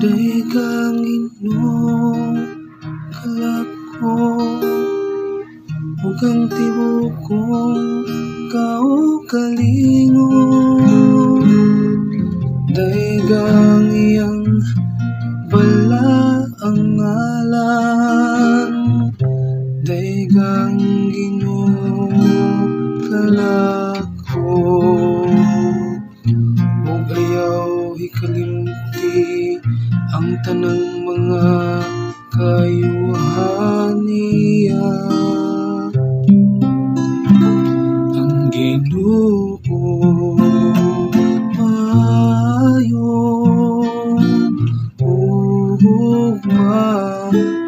Daigang Ginoo kalako ug ang tibokong kaugalingon. Daigang iyang bala ang ngalan. Daigang Ginoo kalako ug ayaw hikalimti ang tanang mga kayuhan niya. Ang Ginoo maayo ug maluluyon.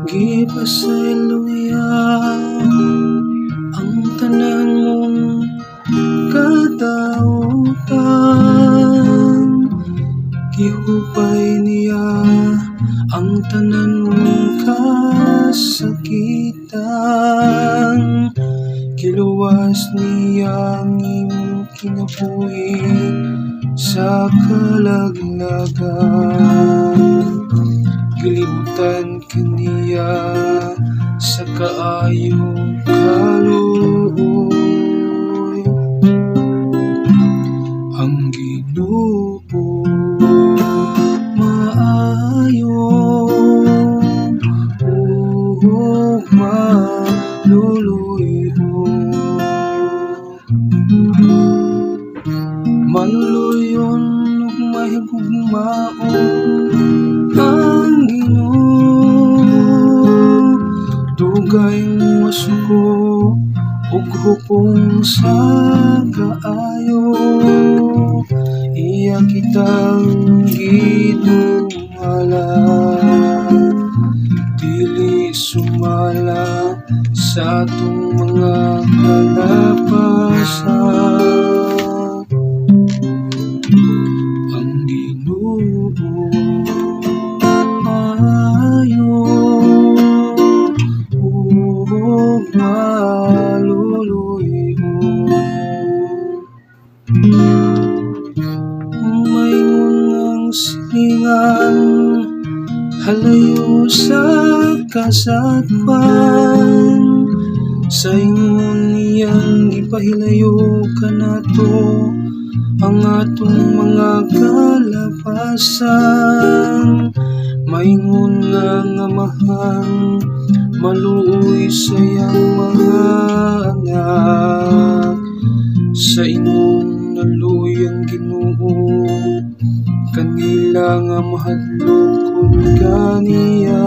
Gipasaylo niya ang tanan mong kadautan. Gihupay niya ang tanan mong kasakitan. Giluwas niya ang imong kinabuhi sa kalaglagan. Gilibutan kaniya sa kaayong kaluoy. Ang Ginoo maayo ug maluluyon. Maluluyon ug mahigugmaon ang Ginoo. Dugay masuko ug hupong sa kaayo. Iya kitang ginumala, dili sumala sa atong mga kalapasan. Ang Ginoo maayo ug maluluyon. Maingon ang silingan halayo sa kasadpan. Sa ingon niyang gipahilayo kanato ang atong mga kalapasan. Maingon nga amahan maluoy sa iyang mga anak. Sa ingon naluoy ang Ginoo kanila nga mahadlok kaniya.